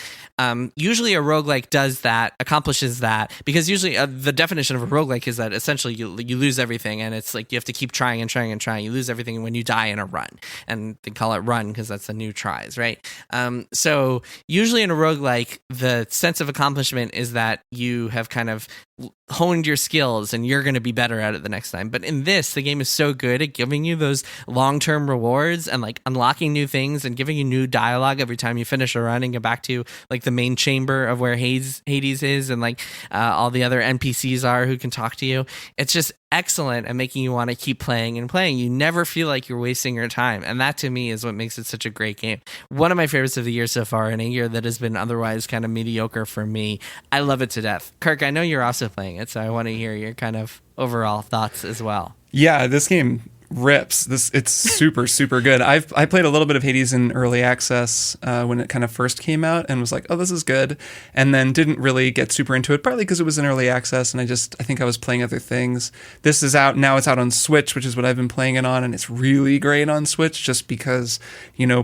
Usually a roguelike accomplishes that, because usually the definition of a roguelike is that essentially you lose everything, and it's like you have to keep trying and trying and trying. You lose everything when you die in a run, and they call it run because that's the new tries, right? So usually in a roguelike, the sense of accomplishment is that you have kind of honed your skills and you're going to be better at it the next time. But in this, the game is so good at giving you those long-term rewards and like unlocking new things and giving you new dialogue every time you finish a run and get back to like the main chamber of where Hades is, and like all the other NPCs are who can talk to you. It's just excellent at making you want to keep playing and playing. You never feel like you're wasting your time, and that to me is what makes it such a great game. One of my favorites of the year so far, in a year that has been otherwise kind of mediocre for me. I love it to death. Kirk, I know you're also playing it, so I want to hear your kind of overall thoughts as well. Yeah, this game rips. It's super, super good. I played a little bit of Hades in early access when it kind of first came out and was like, oh, this is good. And then didn't really get super into it, partly because it was in early access and I think I was playing other things. This is out now. It's out on Switch, which is what I've been playing it on, and it's really great on Switch just because,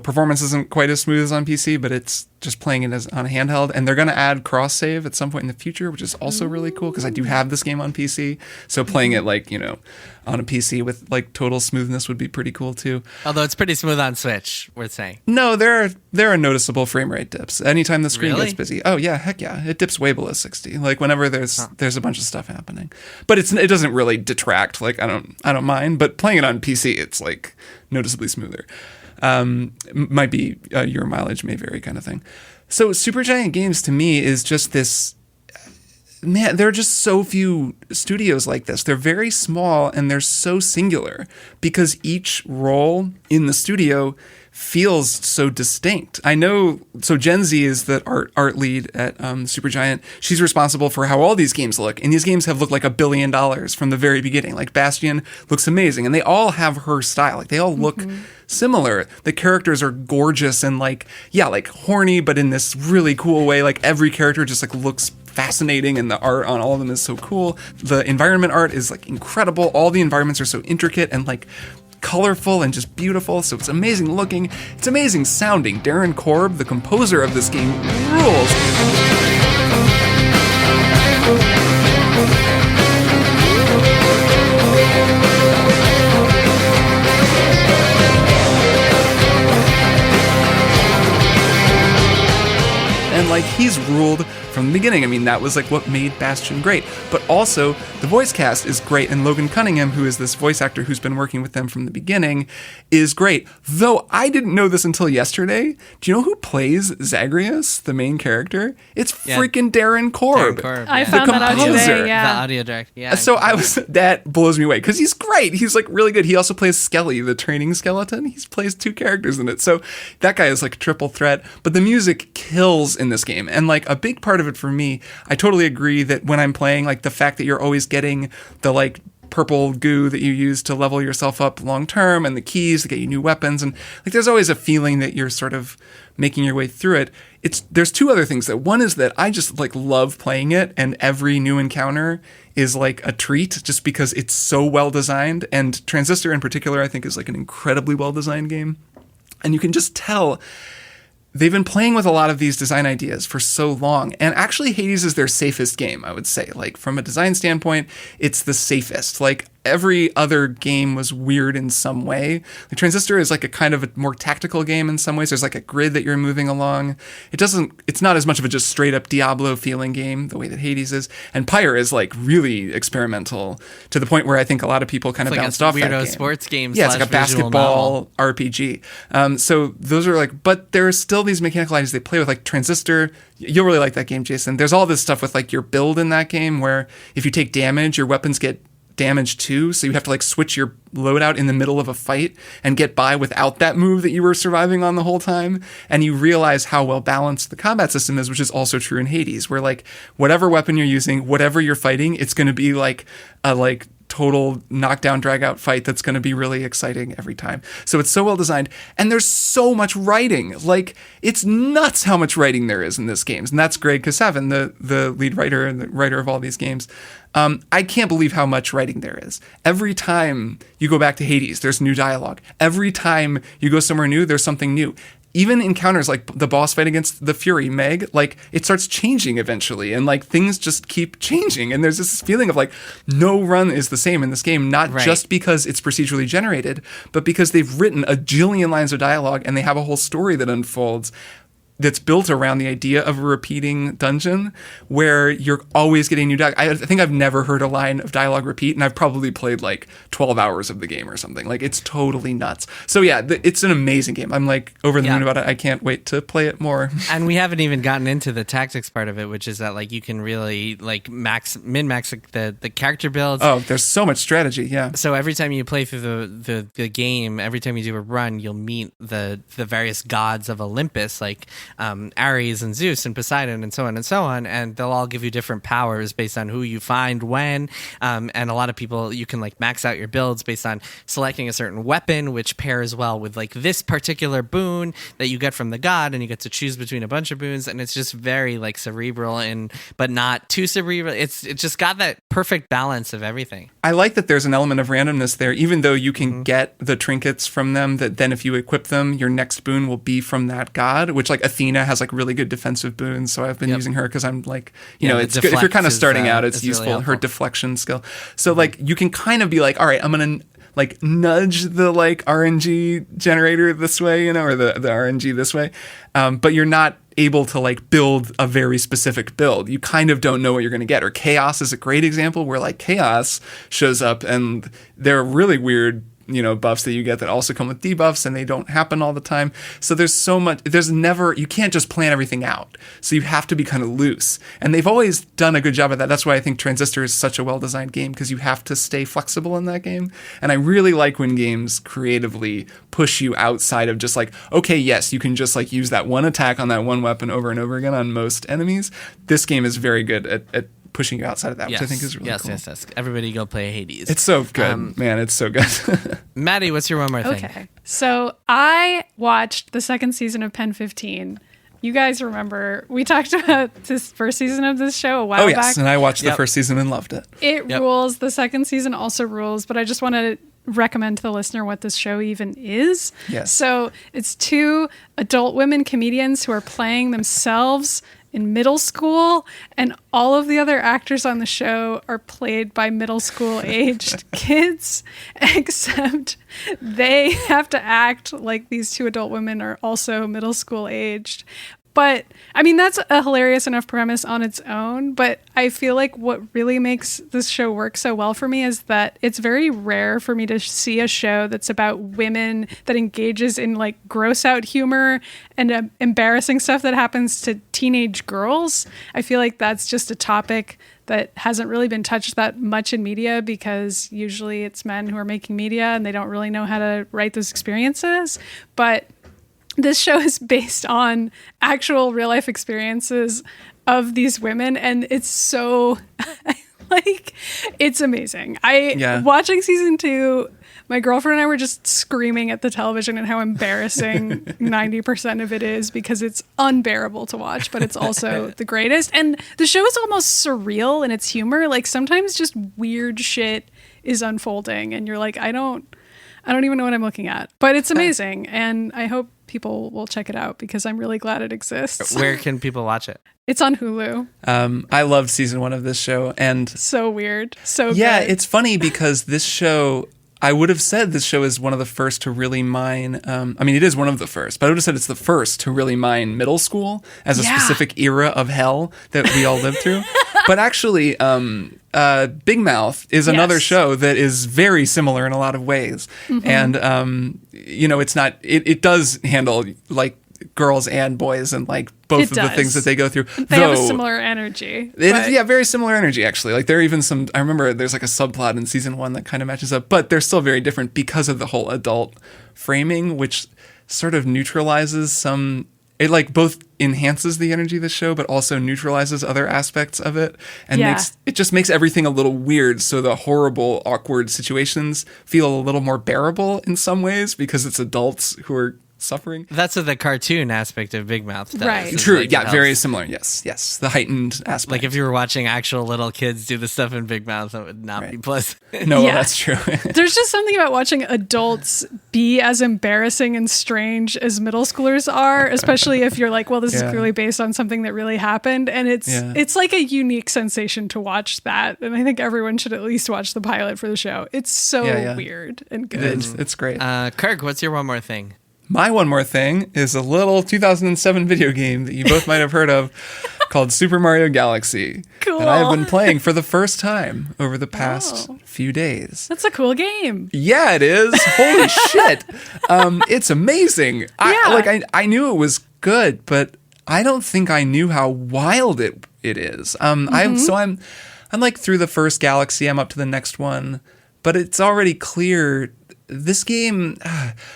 performance isn't quite as smooth as on PC, but it's just playing it as on a handheld. And they're going to add cross save at some point in the future, which is also really cool because I do have this game on PC. So playing it on a PC with total smoothness would be pretty cool too. Although it's pretty smooth on Switch, we're saying. No, there are noticeable frame rate dips. Anytime the screen gets busy. Oh yeah, heck yeah. It dips way below 60. Whenever there's a bunch of stuff happening. But it doesn't really detract. I don't mind, but playing it on PC it's noticeably smoother. Might be your mileage may vary kind of thing. So Supergiant Games to me is just this. Man, there are just so few studios like this. They're very small and they're so singular because each role in the studio feels so distinct. I know, so Gen Z is the art lead at Supergiant. She's responsible for how all these games look. And these games have looked like $1 billion from the very beginning. Bastion looks amazing. And they all have her style. They all look similar. The characters are gorgeous and horny, but in this really cool way. Every character just looks fascinating and the art on all of them is so cool. The environment art is incredible. All the environments are so intricate and colorful and just beautiful. So it's amazing looking. It's amazing sounding. Darren Korb, the composer of this game, rules. And he's ruled from the beginning. I mean, that was what made Bastion great. But also, the voice cast is great, and Logan Cunningham, who is this voice actor who's been working with them from the beginning, is great. Though I didn't know this until yesterday. Do you know who plays Zagreus, the main character? It's freaking Darren Korb. I found that out today, the audio director. Yeah. So that blows me away, because he's great. He's really good. He also plays Skelly, the training skeleton. He plays 2 characters in it. So that guy is a triple threat. But the music kills in this game. And a big part of it for me, I totally agree that when I'm playing, the fact that you're always getting the purple goo that you use to level yourself up long term and the keys to get you new weapons, and there's always a feeling that you're sort of making your way through it. There's 2 other things. That one is that I just love playing it, and every new encounter is a treat just because it's so well designed, and Transistor in particular I think is an incredibly well designed game. And you can just tell they've been playing with a lot of these design ideas for so long. And actually, Hades is their safest game, I would say. From a design standpoint, it's the safest. Every other game was weird in some way. Transistor is a kind of a more tactical game in some ways. There's a grid that you're moving along. It's not as much of a just straight up Diablo feeling game the way that Hades is. And Pyre is really experimental to the point where I think a lot of people kind of bounced off that game. Weirdo sports game. Yeah, it's a basketball RPG. So those are but there are still these mechanical ideas they play with. Transistor, you'll really like that game, Jason. There's all this stuff with your build in that game where if you take damage, your weapons get damage too, so you have to switch your loadout in the middle of a fight and get by without that move that you were surviving on the whole time. And you realize how well balanced the combat system is, which is also true in Hades, where whatever weapon you're using, whatever you're fighting, it's going to be a total knockdown drag out fight that's going to be really exciting every time. So it's so well designed, and there's so much writing. It's nuts how much writing there is in this game. And that's Greg Kasavin, the lead writer and the writer of all these games. I can't believe how much writing there is. Every time you go back to Hades, there's new dialogue. Every time you go somewhere new, there's something new. Even encounters the boss fight against the Fury, Meg, it starts changing eventually, and things just keep changing. And there's this feeling of no run is the same in this game, not just because it's procedurally generated, but because they've written a jillion lines of dialogue and they have a whole story that unfolds that's built around the idea of a repeating dungeon where you're always getting new dialogue. I think I've never heard a line of dialogue repeat, and I've probably played 12 hours of the game or something. It's totally nuts. So yeah, it's an amazing game. I'm over the moon about it. I can't wait to play it more. And we haven't even gotten into the tactics part of it, which is that you can really min-max the character builds. Oh, there's so much strategy, yeah. So every time you play through the game, every time you do a run, you'll meet the various gods of Olympus. Ares and Zeus and Poseidon and so on, and they'll all give you different powers based on who you find when. And a lot of people, you can like max out your builds based on selecting a certain weapon, which pairs well with like this particular boon that you get from the god, and you get to choose between a bunch of boons, and it's just very like cerebral but not too cerebral. It's just got that perfect balance of everything. I like that there's an element of randomness there, even though you can get the trinkets from them, that then if you equip them, your next boon will be from that god, which like Athena has like really good defensive boons. So I've been using her because I'm like, it's good. If you're kind of starting out, it's useful. Really her deflection skill. So like you can kind of be like, all right, I'm going to like nudge the like RNG generator this way, or the RNG this way. But you're not able to like build a very specific build. You kind of don't know what you're going to get. Or Chaos is a great example where like Chaos shows up and they're really weird buffs that you get that also come with debuffs, and they don't happen all the time. So there's so much, you can't just plan everything out. So you have to be kind of loose. And they've always done a good job of that. That's why I think Transistor is such a well-designed game, because you have to stay flexible in that game. And I really like when games creatively push you outside of just like, okay, yes, you can just like use that one attack on that one weapon over and over again on most enemies. This game is very good at pushing you outside of that, which I think is really cool. Yes. Everybody go play Hades. It's so good, man. It's so good. Maddy, what's your one more thing? Okay. So I watched the second season of Pen 15. You guys remember, we talked about this first season of this show a while back. Oh, yes. And I watched the first season and loved it. It rules. The second season also rules, but I just want to recommend to the listener what this show even is. Yes. So it's two adult women comedians who are playing themselves in middle school, and all of the other actors on the show are played by middle school aged kids, except they have to act like these two adult women are also middle school aged. But I mean, that's a hilarious enough premise on its own. But I feel like what really makes this show work so well for me is that it's very rare for me to see a show that's about women that engages in like gross out humor and embarrassing stuff that happens to teenage girls. I feel like that's just a topic that hasn't really been touched that much in media, because usually it's men who are making media and they don't really know how to write those experiences. But this show is based on actual real life experiences of these women, and it's so like, it's amazing. Watching season 2, my girlfriend and I were just screaming at the television at how embarrassing 90% of it is, because it's unbearable to watch, but it's also the greatest. And the show is almost surreal in its humor. Like sometimes just weird shit is unfolding and you're like, I don't even know what I'm looking at, but it's amazing. And I hope people will check it out, because I'm really glad it exists. Where can people watch it? It's on Hulu. I loved season 1 of this show, and so weird. So yeah, good. It's funny because this show, I would have said this show is one of the first to really mine, it is one of the first, but I would have said it's the first to really mine middle school as a specific era of hell that we all lived through. But actually, Big Mouth is another show that is very similar in a lot of ways. Mm-hmm. And, it's not, it does handle like girls and boys and like both of the things that they go through. They have a similar energy. Very similar energy, actually. Like there are even some, I remember there's like a subplot in season 1 that kind of matches up, but they're still very different because of the whole adult framing, which sort of neutralizes some, it like both enhances the energy of the show, but also neutralizes other aspects of it, and it just makes everything a little weird. So the horrible, awkward situations feel a little more bearable in some ways because it's adults who are suffering. That's what the cartoon aspect of Big Mouth does. Right. True. Like, very similar. Yes. The heightened aspect. Like if you were watching actual little kids do the stuff in Big Mouth, that would not be pleasant. No, that's true. There's just something about watching adults be as embarrassing and strange as middle schoolers are, especially if you're like, well, this is clearly based on something that really happened. And it's like a unique sensation to watch that. And I think everyone should at least watch the pilot for the show. It's so weird and good. It's great. Kirk, what's your one more thing? My one more thing is a little 2007 video game that you both might have heard of called Super Mario Galaxy. Cool. That I have been playing for the first time over the past few days. That's a cool game. Yeah, it is. Holy shit. It's amazing. I knew it was good, but I don't think I knew how wild it is. I'm like through the first Galaxy, I'm up to the next one, but it's already clear this game,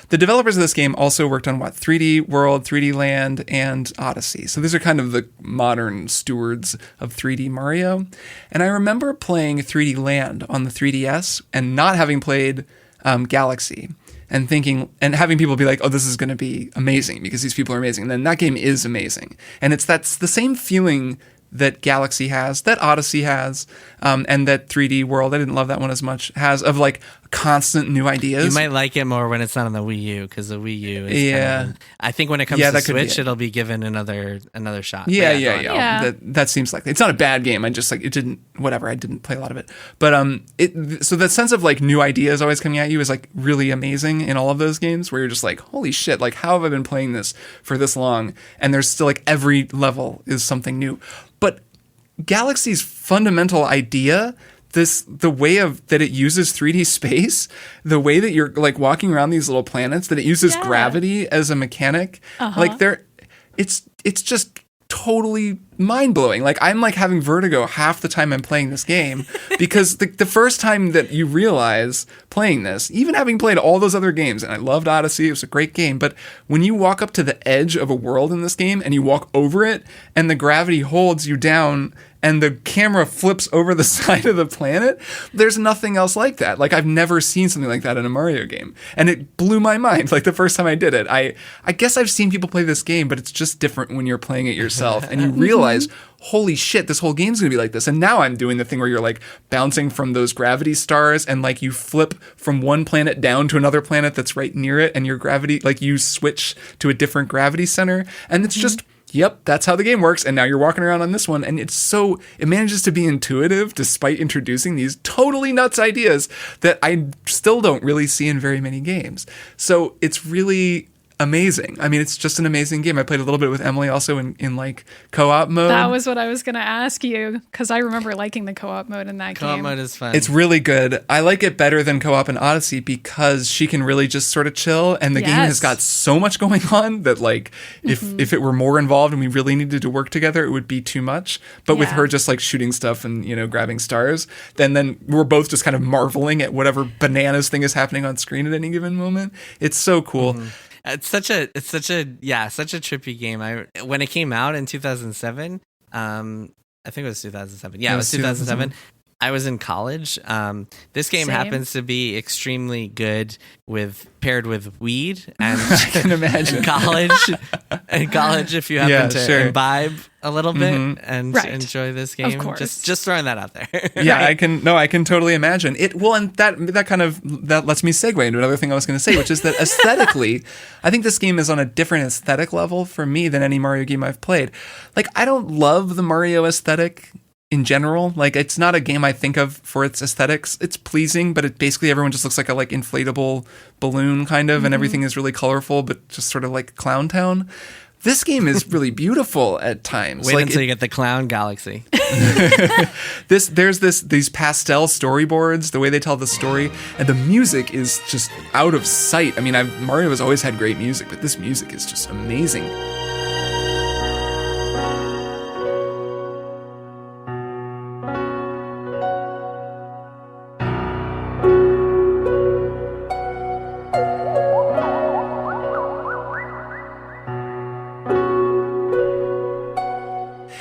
the developers of this game also worked on 3D World, 3D Land, and Odyssey. So these are kind of the modern stewards of 3D Mario. And I remember playing 3D Land on the 3DS and not having played Galaxy. And thinking, and having people be like, oh, this is going to be amazing because these people are amazing. And then that game is amazing. And that's the same feeling that Galaxy has, that Odyssey has, and that 3D World, I didn't love that one as much, has, of like constant new ideas. You might like it more when it's not on the Wii U, because the Wii U is I think when it comes to Switch, it'll be given another shot. Yeah. That seems like it's not a bad game. I just I didn't play a lot of it. But so that sense of like new ideas always coming at you is like really amazing in all of those games, where you're just like, holy shit, like how have I been playing this for this long? And there's still like every level is something new. But Galaxy's fundamental idea, the way that it uses 3D space, the way that you're like walking around these little planets, that it uses gravity as a mechanic, like it's just totally mind-blowing. Like I'm like having vertigo half the time I'm playing this game, because the first time that you realize playing this, even having played all those other games, and I loved Odyssey, it was a great game, but when you walk up to the edge of a world in this game and you walk over it and the gravity holds you down and the camera flips over the side of the planet, there's nothing else like that. Like I've never seen something like that in a Mario game. And it blew my mind. Like the first time I did it, I guess I've seen people play this game, but it's just different when you're playing it yourself. And you realize, holy shit, this whole game's gonna be like this. And now I'm doing the thing where you're like bouncing from those gravity stars and like you flip from one planet down to another planet that's right near it, and your gravity, like you switch to a different gravity center. And it's just, yep, that's how the game works. And now you're walking around on this one. And it manages to be intuitive despite introducing these totally nuts ideas that I still don't really see in very many games. So it's really amazing. I mean, it's just an amazing game. I played a little bit with Emily also in like co-op mode. That was what I was going to ask you, because I remember liking the co-op mode in that game. Co-op mode is fun. It's really good. I like it better than co-op in Odyssey because she can really just sort of chill, and the game has got so much going on that like if it were more involved and we really needed to work together, it would be too much. But with her just like shooting stuff and, grabbing stars, then we're both just kind of marveling at whatever bananas thing is happening on screen at any given moment. It's so cool. It's such a trippy game. When it came out in 2007, I think it was 2007. Yeah, it was 2007. I was in college. This game happens to be extremely good paired with weed, and I can imagine college, if you happen to imbibe a little bit and enjoy this game. Of course. Just throwing that out there. Yeah, I can totally imagine it. Well, and that lets me segue into another thing I was going to say, which is that aesthetically, I think this game is on a different aesthetic level for me than any Mario game I've played. Like, I don't love the Mario aesthetic in general. Like, it's not a game I think of for its aesthetics. It's pleasing, but it basically everyone just looks like a like inflatable balloon kind of, and everything is really colorful, but just sort of like Clown Town. This game is really beautiful at times. Wait until you get the Clown Galaxy. There's these pastel storyboards, the way they tell the story, and the music is just out of sight. I mean, Mario has always had great music, but this music is just amazing.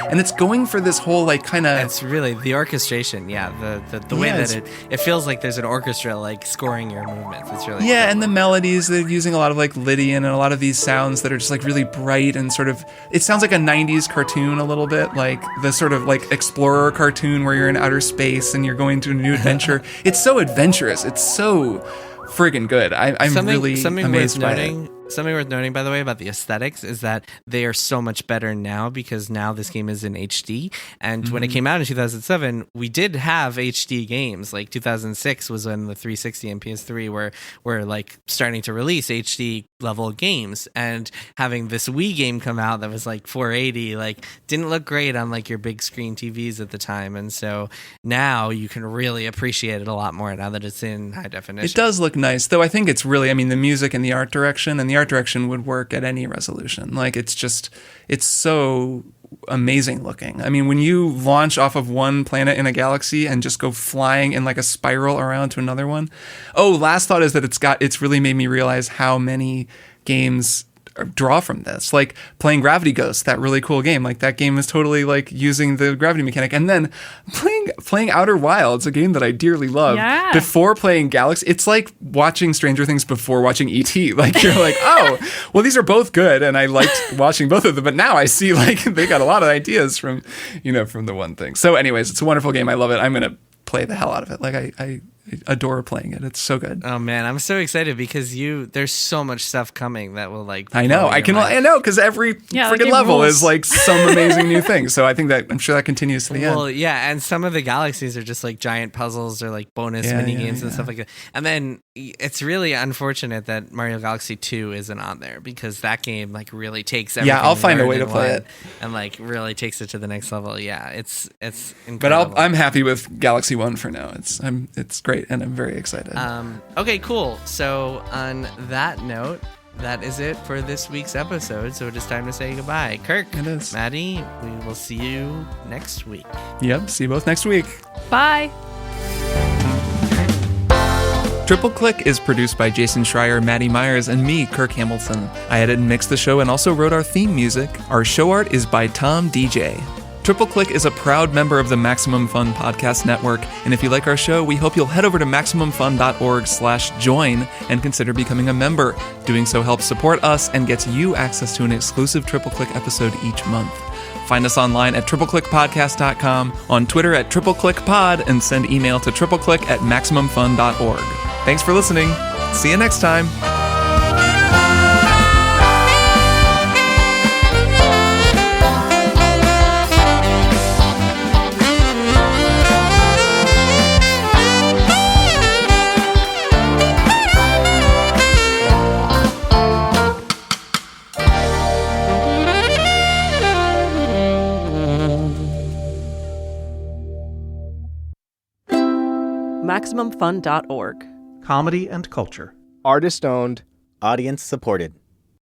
And it's going for this whole like kind of. It's really the orchestration, the way that it feels like there's an orchestra like scoring your movements. It's really cool. And the melodies, they're using a lot of like Lydian and a lot of these sounds that are just like really bright and sort of. It sounds like a '90s cartoon a little bit, like the sort of like explorer cartoon where you're in outer space and you're going to a new adventure. It's so adventurous. It's so friggin' good. I'm really amazed by it. Something worth noting, by the way, about the aesthetics is that they are so much better now because now this game is in HD. And when it came out in 2007, we did have HD games. Like 2006 was when the 360 and PS3 were like starting to release HD level games. And having this Wii game come out that was like 480, like didn't look great on like your big screen TVs at the time. And so now you can really appreciate it a lot more now that it's in high definition. It does look nice, though. I think it's really, I mean, the music and the art direction would work at any resolution. Like it's so amazing looking. I mean, when you launch off of one planet in a galaxy and just go flying in like a spiral around to another one. Oh, last thought is that it's really made me realize how many games draw from this, like playing Gravity Ghost, that really cool game. Like that game is totally like using the gravity mechanic, and then playing Outer Wilds, a game that I dearly love. Yeah. Before playing Galaxy, it's like watching Stranger Things before watching E.T. Like you're like, oh, well, these are both good, and I liked watching both of them, but now I see like they got a lot of ideas from the one thing. So, anyways, it's a wonderful game. I love it. I'm gonna play the hell out of it. Like I adore playing it. It's so good. Oh man, I'm so excited because there's so much stuff coming that will like. I know because every freaking level is like some amazing new thing. So I think that I'm sure that continues to the end. Well, yeah, and some of the galaxies are just like giant puzzles or like bonus mini games and stuff like that. And then it's really unfortunate that Mario Galaxy 2 isn't on there because that game like really takes everything. Yeah, I'll find a way to play it and like really takes it to the next level. Yeah, it's incredible. But I'm happy with Galaxy 1 for now. It's great. And I'm very excited. Okay, cool. So on that note, that is it for this week's episode. So it is time to say goodbye. Kirk, it is. Maddy, we will see you next week. Yep, see you both next week. Bye. Triple Click is produced by Jason Schreier, Maddy Myers, and me, Kirk Hamilton. I edit and mix the show and also wrote our theme music. Our show art is by Tom DJ. Triple Click is a proud member of the Maximum Fun Podcast Network, and if you like our show, we hope you'll head over to MaximumFun.org/join and consider becoming a member. Doing so helps support us and gets you access to an exclusive Triple Click episode each month. Find us online at tripleclickpodcast.com, on Twitter at tripleclickpod, and send email to tripleclick@maximumfun.org. Thanks for listening. See you next time. MaximumFun.org. Comedy and culture. Artist owned. Audience supported.